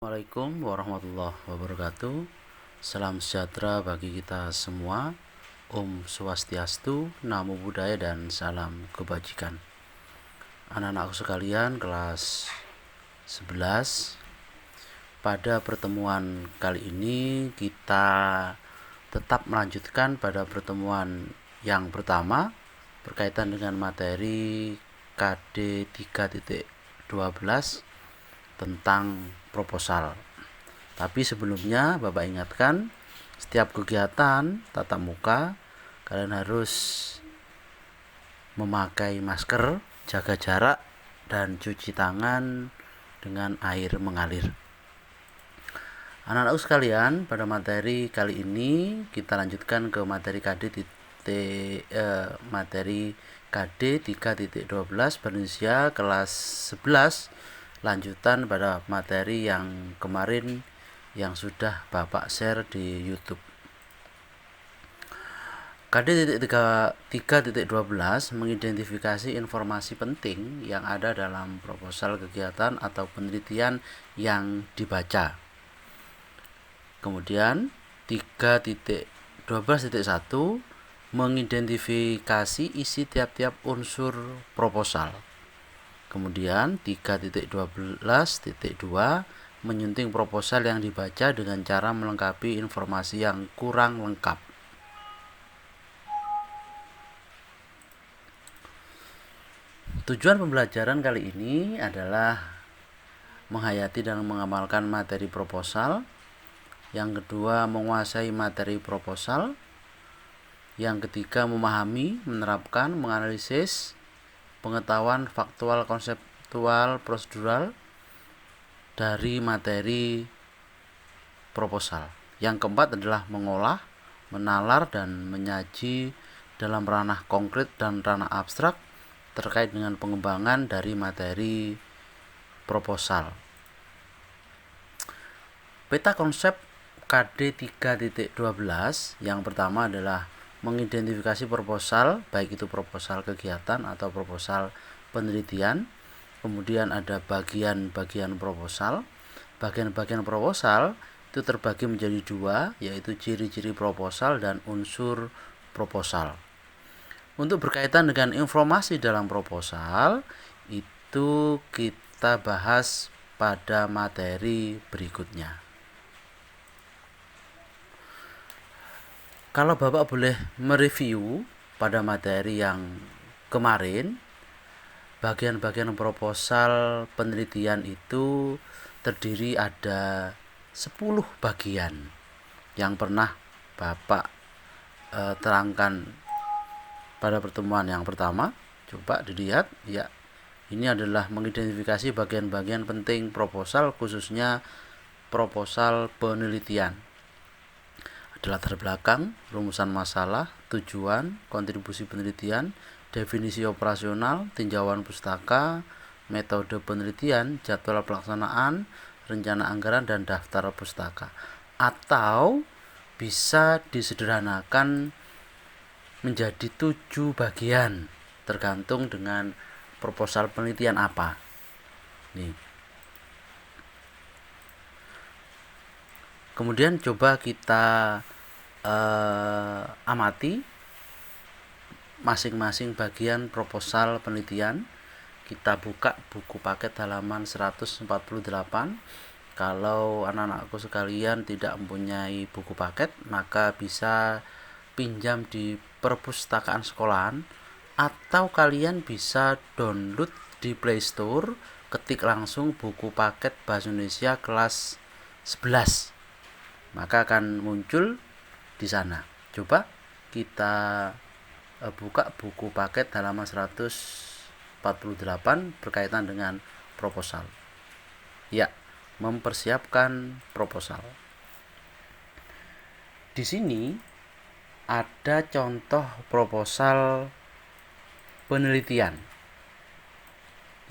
Assalamualaikum warahmatullahi wabarakatuh. Salam sejahtera bagi kita semua. Om Swastiastu, Namo Buddhaya, dan salam kebajikan. Anak-anakku sekalian, kelas 11. Pada pertemuan kali ini kita tetap melanjutkan pada pertemuan yang pertama berkaitan dengan materi KD 3.12 tentang proposal. Tapi sebelumnya Bapak ingatkan, setiap kegiatan tatap muka kalian harus memakai masker, jaga jarak, dan cuci tangan dengan air mengalir. Anak-anakku sekalian, pada materi kali ini kita lanjutkan ke materi KD 3.12 berinisial kelas 11, lanjutan pada materi yang kemarin yang sudah Bapak share di YouTube. KD 3.12 mengidentifikasi informasi penting yang ada dalam proposal kegiatan atau penelitian yang dibaca. Kemudian 3.12.1 mengidentifikasi isi tiap-tiap unsur proposal. Kemudian 3.12.2 menyunting proposal yang dibaca dengan cara melengkapi informasi yang kurang lengkap. Tujuan pembelajaran kali ini adalah menghayati dan mengamalkan materi proposal. Yang kedua, menguasai materi proposal. Yang ketiga, memahami, menerapkan, menganalisis pengetahuan faktual, konseptual, prosedural dari materi proposal. Yang keempat adalah mengolah, menalar, dan menyaji dalam ranah konkret dan ranah abstrak terkait dengan pengembangan dari materi proposal. Peta konsep KD 3.12 yang pertama adalah mengidentifikasi proposal, baik itu proposal kegiatan atau proposal penelitian. Kemudian ada bagian-bagian proposal. Bagian-bagian proposal itu terbagi menjadi dua, yaitu ciri-ciri proposal dan unsur proposal. Untuk berkaitan dengan informasi dalam proposal, itu kita bahas pada materi berikutnya. Kalau Bapak boleh mereview pada materi yang kemarin, bagian-bagian proposal penelitian itu terdiri ada 10 bagian yang pernah Bapak terangkan pada pertemuan yang pertama. Coba dilihat ya. Ini adalah mengidentifikasi bagian-bagian penting proposal, khususnya proposal penelitian. Ada latar belakang, rumusan masalah, tujuan, kontribusi penelitian, definisi operasional, tinjauan pustaka, metode penelitian, jadwal pelaksanaan, rencana anggaran, dan daftar pustaka. Atau bisa disederhanakan menjadi 7 bagian, tergantung dengan proposal penelitian apa. Nih. Kemudian coba kita amati masing-masing bagian proposal penelitian. Kita buka buku paket halaman 148. Kalau anak-anakku sekalian tidak mempunyai buku paket, maka bisa pinjam di perpustakaan sekolahan, atau kalian bisa download di Play Store, ketik langsung buku paket Bahasa Indonesia kelas 11. Maka akan muncul di sana. Coba kita buka buku paket halaman 148 berkaitan dengan proposal. Ya, mempersiapkan proposal. Di sini ada contoh proposal penelitian.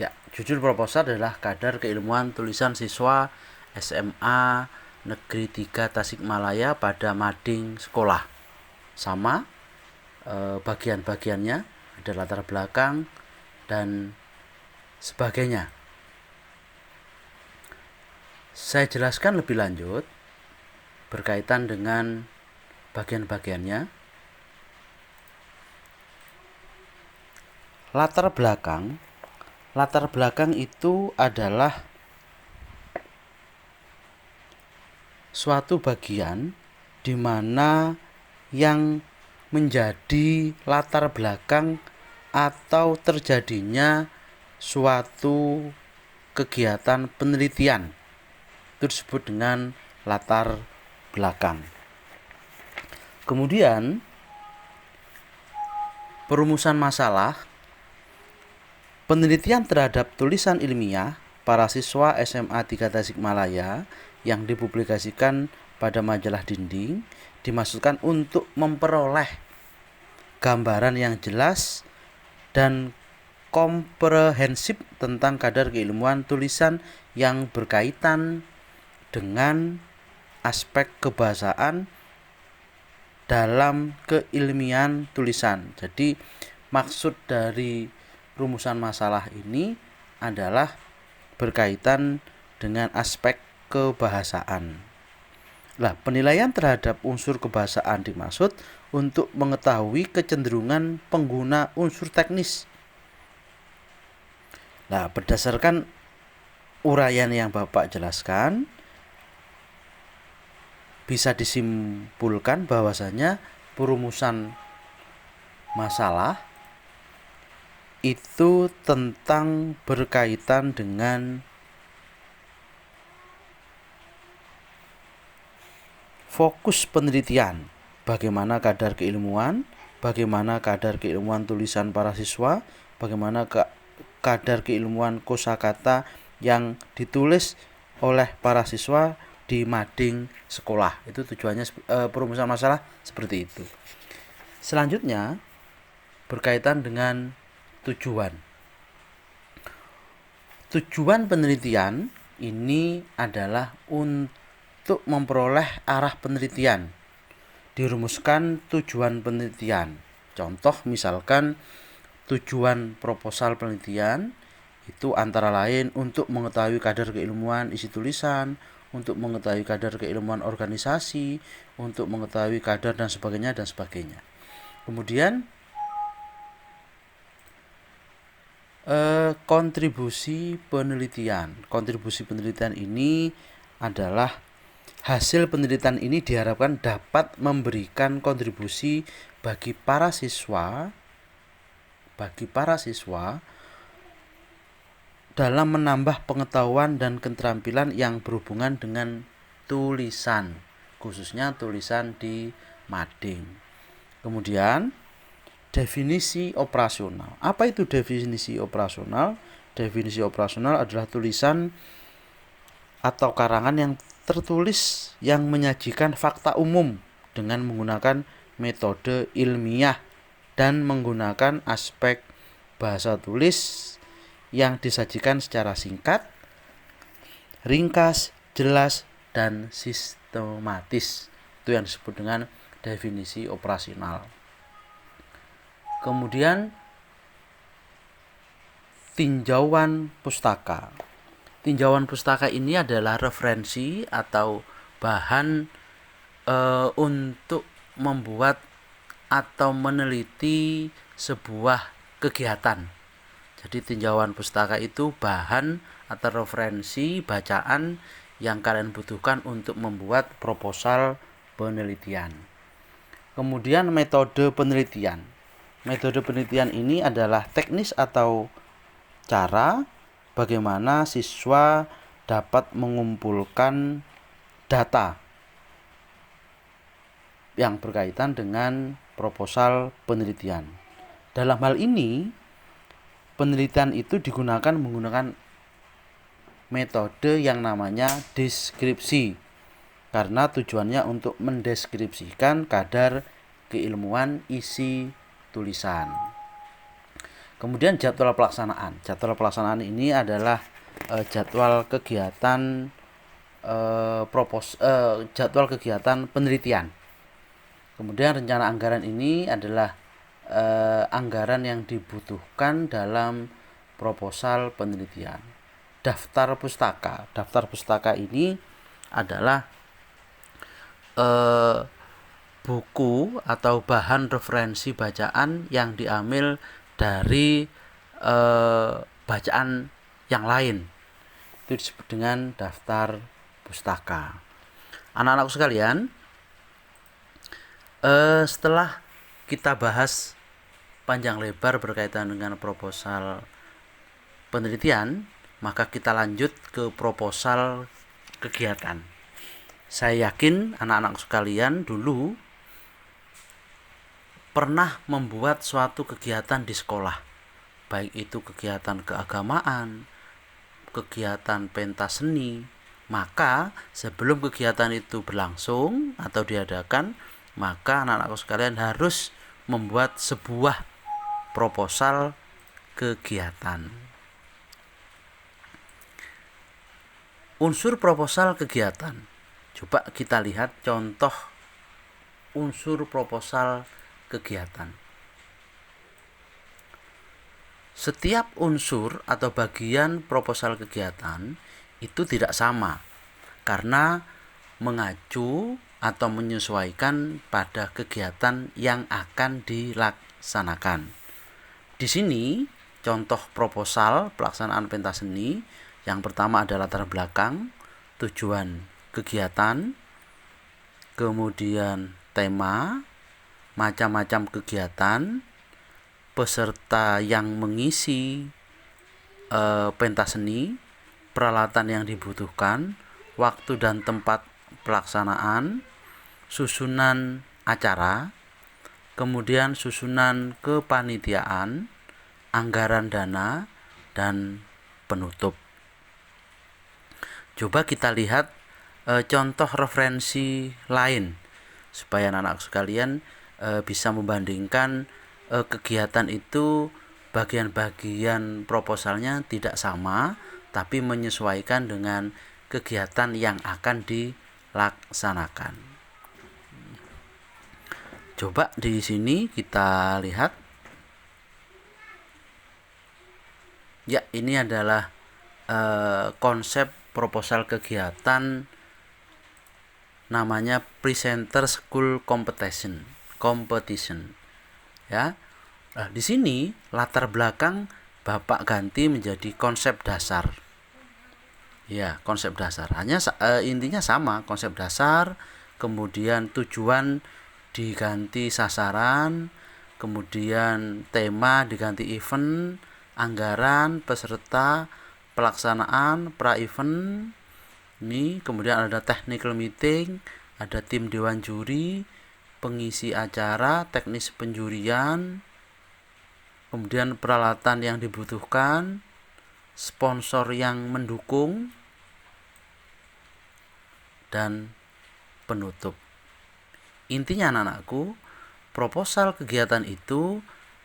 Ya, judul proposal adalah Kadar Keilmuan Tulisan Siswa SMA Negeri 3 Tasikmalaya pada mading sekolah. Sama bagian-bagiannya, ada latar belakang dan sebagainya. Saya jelaskan lebih lanjut berkaitan dengan bagian-bagiannya. Latar belakang itu adalah suatu bagian di mana yang menjadi latar belakang atau terjadinya suatu kegiatan penelitian. Itu disebut dengan latar belakang. Kemudian perumusan masalah. Penelitian terhadap tulisan ilmiah para siswa SMA 3 Tasikmalaya yang dipublikasikan pada majalah Dinding dimaksudkan untuk memperoleh gambaran yang jelas dan komprehensif tentang kadar keilmuan tulisan yang berkaitan dengan aspek kebahasaan dalam keilmian tulisan. Jadi maksud dari rumusan masalah ini adalah berkaitan dengan aspek kebahasaan. Nah, penilaian terhadap unsur kebahasaan dimaksud untuk mengetahui kecenderungan pengguna unsur teknis. Nah, berdasarkan uraian yang Bapak jelaskan, bisa disimpulkan bahwasanya perumusan masalah itu tentang berkaitan dengan fokus penelitian, bagaimana kadar keilmuan tulisan para siswa, bagaimana kadar keilmuan kosakata yang ditulis oleh para siswa di mading sekolah. Itu tujuannya perumusan masalah seperti itu. Selanjutnya berkaitan dengan tujuan. Tujuan penelitian ini adalah untuk memperoleh arah penelitian. Dirumuskan tujuan penelitian. Contoh misalkan tujuan proposal penelitian itu antara lain untuk mengetahui kadar keilmuan isi tulisan, untuk mengetahui kadar keilmuan organisasi, untuk mengetahui kadar dan sebagainya dan sebagainya. Kemudian kontribusi penelitian. Kontribusi penelitian ini adalah hasil penelitian ini diharapkan dapat memberikan kontribusi bagi para siswa dalam menambah pengetahuan dan keterampilan yang berhubungan dengan tulisan, khususnya tulisan di mading. Kemudian definisi operasional. Apa itu definisi operasional? Definisi operasional adalah tulisan atau karangan yang tertulis yang menyajikan fakta umum dengan menggunakan metode ilmiah dan menggunakan aspek bahasa tulis yang disajikan secara singkat, ringkas, jelas, dan sistematis. Itu yang disebut dengan definisi operasional. Kemudian tinjauan pustaka. Tinjauan pustaka ini adalah referensi atau bahan untuk membuat atau meneliti sebuah kegiatan. Jadi tinjauan pustaka itu bahan atau referensi bacaan yang kalian butuhkan untuk membuat proposal penelitian. Kemudian metode penelitian. Metode penelitian ini adalah teknis atau cara bagaimana siswa dapat mengumpulkan data yang berkaitan dengan proposal penelitian. Dalam hal ini, penelitian itu menggunakan metode yang namanya deskripsi, karena tujuannya untuk mendeskripsikan kadar keilmuan isi tulisan. Kemudian jadwal pelaksanaan. Jadwal pelaksanaan ini adalah jadwal kegiatan jadwal kegiatan penelitian. Kemudian rencana anggaran ini adalah anggaran yang dibutuhkan dalam proposal penelitian. daftar pustaka. Daftar pustaka ini adalah buku atau bahan referensi bacaan yang diambil dari bacaan yang lain. Itu disebut dengan daftar pustaka. Anak-anakku sekalian, setelah kita bahas panjang lebar berkaitan dengan proposal penelitian, maka kita lanjut ke proposal kegiatan. Saya yakin anak-anak sekalian dulu pernah membuat suatu kegiatan di sekolah, baik itu kegiatan keagamaan, kegiatan pentas seni. Maka sebelum kegiatan itu berlangsung atau diadakan, maka anak-anak sekalian harus membuat sebuah proposal kegiatan. Unsur proposal kegiatan. Coba kita lihat contoh unsur proposal kegiatan. Setiap unsur atau bagian proposal kegiatan itu tidak sama karena mengacu atau menyesuaikan pada kegiatan yang akan dilaksanakan. Di sini contoh proposal pelaksanaan pentas seni. Yang pertama adalah latar belakang, tujuan kegiatan, kemudian tema, macam-macam kegiatan, peserta yang mengisi pentas seni, peralatan yang dibutuhkan, waktu dan tempat pelaksanaan, susunan acara, kemudian susunan kepanitiaan, anggaran dana, dan penutup. Coba kita lihat contoh referensi lain supaya anak-anak sekalian bisa membandingkan kegiatan itu bagian-bagian proposalnya tidak sama, tapi menyesuaikan dengan kegiatan yang akan dilaksanakan. Coba di sini kita lihat. Ya, ini adalah konsep proposal kegiatan, namanya Presenter School Competition. Ya. Nah, di sini latar belakang Bapak ganti menjadi konsep dasar. Ya, konsep dasar. Hanya intinya sama, konsep dasar, kemudian tujuan diganti sasaran, kemudian tema diganti event, anggaran, peserta, pelaksanaan, pra-event. Ini kemudian ada technical meeting, ada tim dewan juri, pengisi acara, teknis penjurian, kemudian peralatan yang dibutuhkan, sponsor yang mendukung, dan penutup. Intinya anak-anakku, proposal kegiatan itu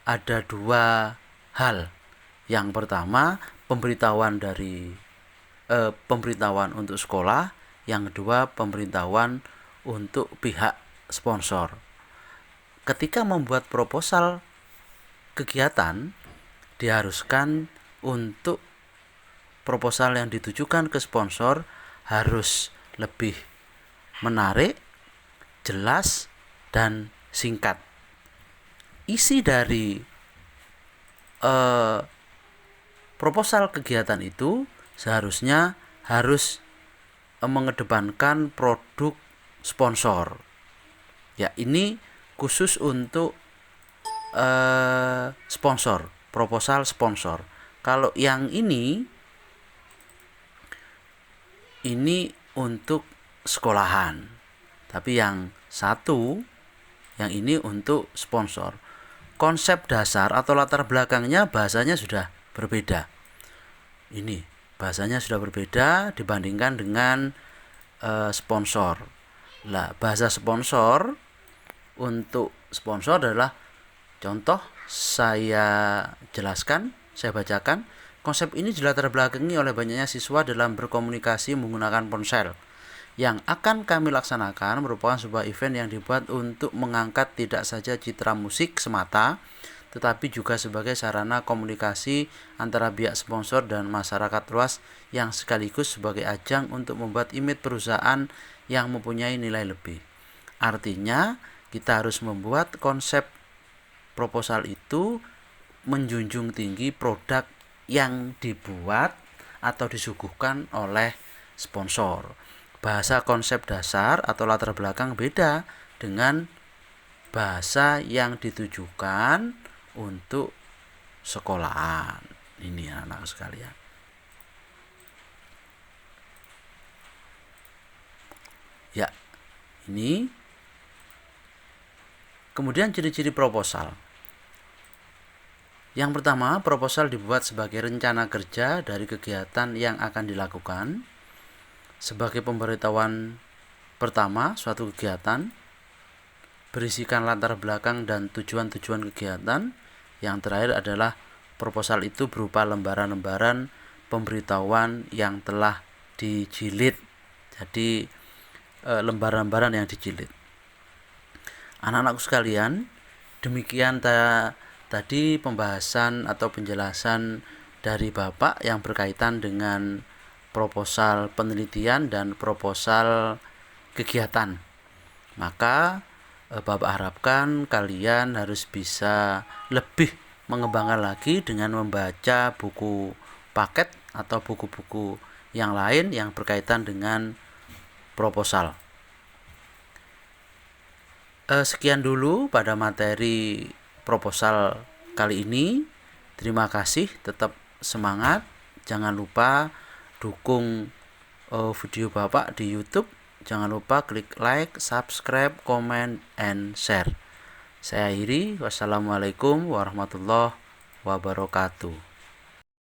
ada dua hal. Yang pertama, pemberitahuan untuk sekolah, yang kedua pemberitahuan untuk pihak sponsor. Ketika membuat proposal kegiatan, diharuskan untuk proposal yang ditujukan ke sponsor harus lebih menarik, jelas, dan singkat. Isi dari proposal kegiatan itu seharusnya harus mengedepankan produk sponsor. Ya, ini khusus untuk sponsor, proposal sponsor. Kalau yang ini untuk sekolahan. Tapi yang satu, yang ini untuk sponsor. Konsep dasar atau latar belakangnya bahasanya sudah berbeda. Ini bahasanya sudah berbeda dibandingkan dengan sponsor. Lah, bahasa sponsor untuk sponsor adalah contoh saya jelaskan, saya bacakan. Konsep ini dilatar belakangi oleh banyaknya siswa dalam berkomunikasi menggunakan ponsel. Yang akan kami laksanakan merupakan sebuah event yang dibuat untuk mengangkat tidak saja citra musik semata, tetapi juga sebagai sarana komunikasi antara pihak sponsor dan masyarakat luas yang sekaligus sebagai ajang untuk membuat image perusahaan yang mempunyai nilai lebih. Artinya, kita harus membuat konsep proposal itu menjunjung tinggi produk yang dibuat atau disuguhkan oleh sponsor. Bahasa konsep dasar atau latar belakang beda dengan bahasa yang ditujukan untuk sekolahan. Ini anak sekalian. Ya, ini kemudian ciri-ciri proposal. Yang pertama, proposal dibuat sebagai rencana kerja dari kegiatan yang akan dilakukan. Sebagai pemberitahuan pertama suatu kegiatan, berisikan latar belakang dan tujuan-tujuan kegiatan. Yang terakhir adalah proposal itu berupa lembaran-lembaran pemberitahuan yang telah dijilid. Jadi lembaran-lembaran yang dijilid. Anak-anakku sekalian, demikian tadi pembahasan atau penjelasan dari Bapak yang berkaitan dengan proposal penelitian dan proposal kegiatan. Maka Bapak harapkan kalian harus bisa lebih mengembangkan lagi dengan membaca buku paket atau buku-buku yang lain yang berkaitan dengan proposal. Sekian dulu pada materi proposal kali ini. Terima kasih, tetap semangat. Jangan lupa dukung video Bapak di YouTube. Jangan lupa klik like, subscribe, comment, and share. Saya akhiri. Wassalamualaikum warahmatullahi wabarakatuh.